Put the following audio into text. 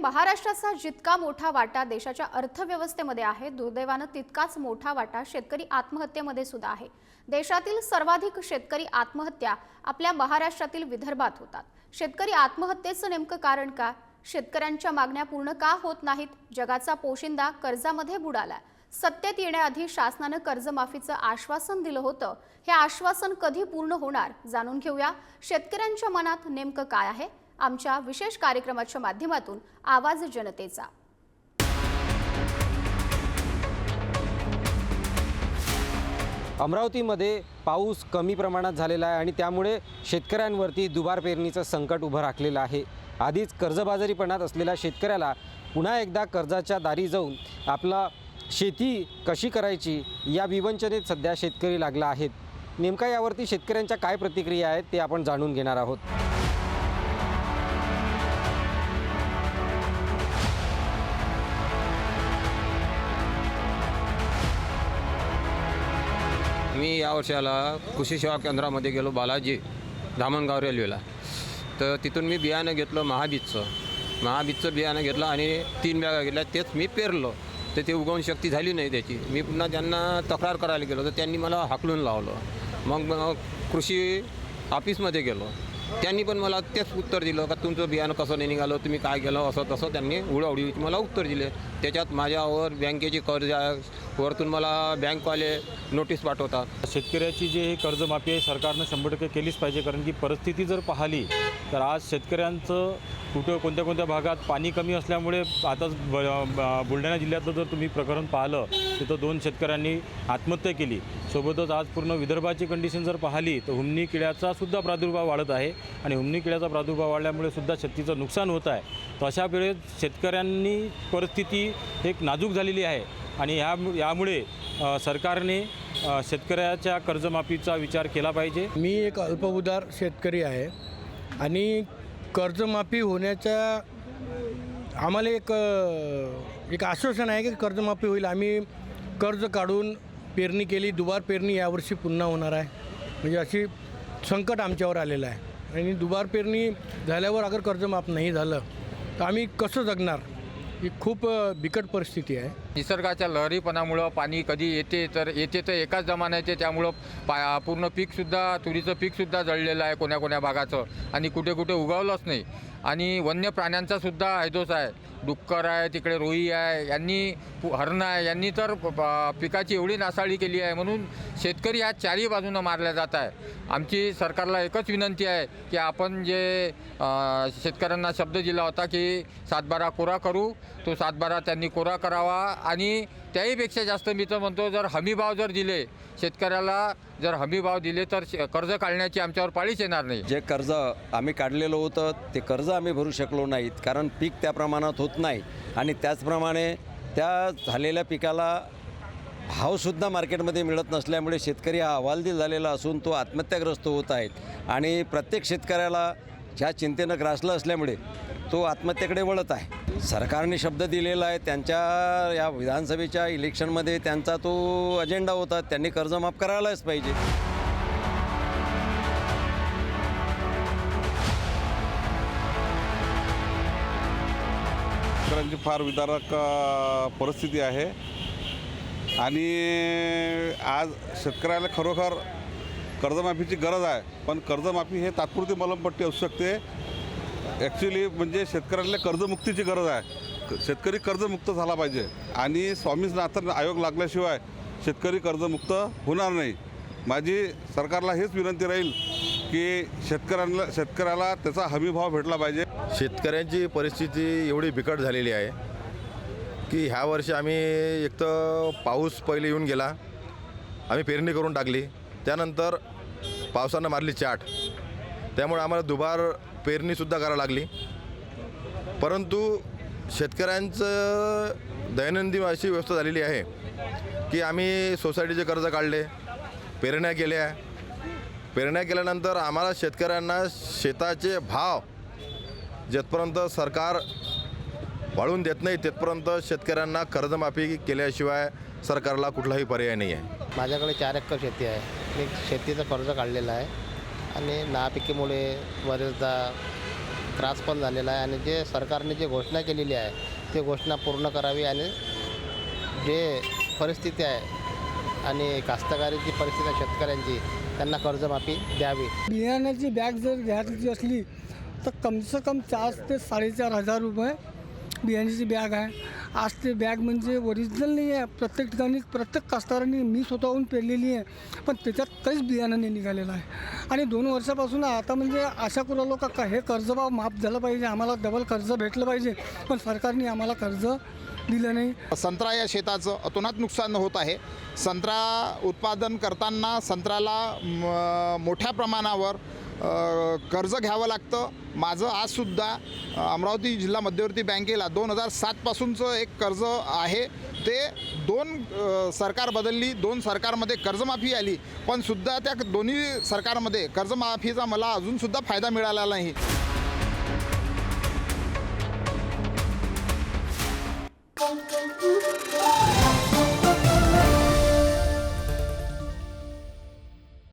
महाराष्ट्राचा जितका मोठा वाटा देशाच्या अर्थव्यवस्थेमध्ये आहे, दुर्दैवाने तितकाच मोठा वाटा शेतकरी आत्महत्येमध्ये सुद्धा आहे। देशातील सर्वाधिक शेतकरी आत्महत्या आपल्या महाराष्ट्रातील विदर्भात होतात। शेतकरी आत्महत्येचं नेमकं कारण काय? शेतकऱ्यांच्या मागण्या पूर्ण का होत नाहीत? जगाचा पोशिंदा कर्जामध्ये बुडाला। सत्तेत येण्याआधी शासनाने कर्जमाफीचं आश्वासन दिलं होतं। हे आश्वासन कधी पूर्ण होणार जाणून घेऊया। शेतकऱ्यांच्या मनात नेमकं काय आहे? आमच्या विशेष कार्यक्रमाच्या माध्यमातून आवाज जनतेचा। अमरावतीमध्ये पाऊस कमी प्रमाणात झालेला आहे आणि त्यामुळे शेतकऱ्यांवरती दुबार पेरणीचं संकट उभं राखलेलं आहे। आधीच कर्जबाजारीपणात असलेल्या शेतकऱ्याला पुन्हा एकदा कर्जाच्या दारी जाऊन आपला शेती कशी करायची या विवंचनेत सध्या शेतकरी लागला आहेत। नेमका यावरती शेतकऱ्यांच्या काय प्रतिक्रिया आहेत ते आपण जाणून घेणार आहोत। मी या वर्षाला कृषी सेवा केंद्रामध्ये गेलो, बालाजी धामणगाव रेल्वेला। तर तिथून मी बियाणं घेतलं महाबीजचं बियाणं घेतलं आणि 3 बॅगा घेतल्या। तेच मी पेरलं तर ते उगवण शक्ती झाली नाही त्याची। मी पुन्हा त्यांना तक्रार करायला गेलो तर त्यांनी मला हाकलून लावलं। मग कृषी ऑफिसमध्ये गेलो, त्यांनी पण मला तेच उत्तर दिलं का तुमचं बियाणं कसं नाही निघालं, तुम्ही काय केलं, असं तसं त्यांनी उडवडीची मला उत्तर दिले। त्याच्यात माझ्यावर बँकेची कर्ज आहे, वरतून मला बँकवाले नोटीस पाठवतात। शेतकऱ्याची जे हे कर्जमाफी आहे सरकारनं 100% केलीच पाहिजे, कारण की परिस्थिती जर पाहिली तर आज शेतकऱ्यांचं कोणत्या भागात पाणी कमी असल्यामुळे आताच बुलढाणा जिल्ह्यातलं जर तुम्ही प्रकरण पाहिलं तिथं 2 शेतकऱ्यांनी आत्महत्या केली। सोबतच आज पूर्ण विदर्भाची कंडिशन जर पाहिली तर हुमणी किड्याचा सुद्धा प्रादुर्भाव वाढत आहे आणि हुमणी किड्याचा प्रादुर्भाव वाढल्यामुळे सुद्धा शेतीचं नुकसान होत आहे। तर अशा वेळेस शेतकऱ्यांनी परिस्थिती एक नाजूक झालेली आहे आणि यामुळे सरकारने शेतकऱ्याच्या कर्जमाफीचा विचार केला पाहिजे। मी एक अल्पभूधार शेतकरी आहे आणि कर्जमाफी होण्याचा आम्हाला एक आश्वासन आहे की कर्जमाफी होईल। आम्ही कर्ज काढून पेरणी केली, दुबार पेरणी यावर्षी पुन्हा होणार आहे। म्हणजे अशी संकट आमच्यावर आलेलं आहे आणि दुबार पेरणी झाल्यावर अगर कर्जमाफ नाही झालं तर आम्ही कसं जगणार? ही खूप बिकट परिस्थिती आहे। निसर्गाच्या लहरीपणामुळं पाणी कधी येते तर एकाच जमाना येते, त्यामुळं पूर्ण पीकसुद्धा तुरीचं पीकसुद्धा जळलेलं आहे कोण्या भागाचं आणि कुठे उगवलंच नाही। आणि वन्य प्राण्यांचासुद्धा हैदोस आहे, डुक्कर आहे, तिकडे रोही आहे, हरणं आहे, यांनी तर पिकाची एवढी नासाडी केली आहे। म्हणून शेतकरी आज चारही बाजूनं मारल्या जात आहे। आमची सरकारला एकच विनंती आहे की आपण जे शेतकऱ्यांना शब्द दिला होता की 7/12 कोरा करू, तो 7/12 त्यांनी कोरा करावा आणि त्याहीपेक्षा जास्त मी तर म्हणतो जर हमीभाव जर दिले, शेतकऱ्याला जर हमीभाव दिले तर कर्ज काढण्याची आमच्यावर पाळीच येणार नाही। जे कर्ज आम्ही काढलेलं होतं ते कर्ज आम्ही भरू शकलो नाहीत, कारण पीक त्या प्रमाणात होत नाही आणि त्याचप्रमाणे त्या झालेल्या पिकाला भावसुद्धा मार्केटमध्ये मिळत नसल्यामुळे शेतकरी हा हवालदिल झालेला असून तो आत्महत्याग्रस्त होत आहेत आणि प्रत्येक शेतकऱ्याला ह्या चिंतेनं ग्रासलं असल्यामुळे तो आत्महत्येकडे वळत आहे। सरकारने शब्द दिलेला आहे, त्यांच्या या विधानसभेच्या इलेक्शनमध्ये त्यांचा तो अजेंडा होता, त्यांनी कर्जमाफ करायलाच पाहिजे। शेतकऱ्यांची फार विदारक परिस्थिती आहे आणि आज शेतकऱ्याला खरोखर कर्जमाफीची गरज आहे, पण कर्जमाफी हे तात्पुरती मलमपट्टी असू शकते। ॲक्च्युली म्हणजे शेतकऱ्याला कर्जमुक्तीची गरज आहे। शेतकरी कर्जमुक्त झाला पाहिजे आणि स्वामीनाथन आयोग लागल्याशिवाय शेतकरी कर्जमुक्त होणार नाही। माझी सरकारला हेच विनंती राहील की शेतकऱ्याला त्याचा हमीभाव भेटला पाहिजे। शेतकऱ्यांची परिस्थिती एवढी बिकट झालेली आहे की ह्या वर्षी आम्ही एक तर पाऊस पहिले येऊन गेला, आम्ही पेरणी करून टाकली, त्यानंतर पावसानं मारली चाट, त्यामुळे आम्हाला दुबार पेरणीसुद्धा करावी लागली। परंतु शेतकऱ्यांचं दैनंदिन अशी व्यवस्था झालेली आहे की आम्ही सोसायटीचे कर्ज काढले, पेरण्या केल्यानंतर आम्हाला शेतकऱ्यांना शेताचे भाव जेथपर्यंत सरकार वाढवून देत नाही तिथपर्यंत शेतकऱ्यांना कर्जमाफी केल्याशिवाय सरकारला कुठलाही पर्याय नाही आहे। माझ्याकडे 4 एकर शेती आहे। मी शेतीचं कर्ज काढलेलं आहे आणि नापिकीमुळे बरेचदा त्रास पण झालेला आहे आणि जे सरकारने जे घोषणा केलेली आहे ते घोषणा पूर्ण करावी आणि जे परिस्थिती आहे आणि कास्तकारीची परिस्थिती आहे शेतकऱ्यांची त्यांना कर्जमाफी द्यावी. बियाण्याची बॅग जर घ्यायची असली तर कमसे कम 4 ते 4,500 रुपये बियाण्याची बॅग आहे. आज ते बॅग म्हणजे ओरिजिनल नाही आहे. प्रत्येक ठिकाणी प्रत्येक कास्तकारांनी मी स्वतःहून पेरलेली आहे पण त्याच्यात काहीच बियाणं नाही निघालेलं आहे. आणि 2 वर्षापासून आता म्हणजे आशा करू राहिलो का हे कर्जभाव माफ झालं पाहिजे, आम्हाला डबल कर्ज भेटलं पाहिजे, पण सरकारने आम्हाला कर्ज दिलं नाही. संत्रा या शेताचं अतोनात नुकसान होत आहे. संत्रा उत्पादन करताना संत्र्याला मोठ्या प्रमाणावर कर्ज घ्यावं लागतं. माझं आजसुद्धा अमरावती जिल्हा मध्यवर्ती बँकेला 2007पासूनचं एक कर्ज आहे. ते 2 सरकार बदलली, 2 सरकारमध्ये कर्जमाफी आली, पण सुद्धा त्या दोन्ही सरकारमध्ये कर्जमाफीचा मला अजूनसुद्धा फायदा मिळाला नाही.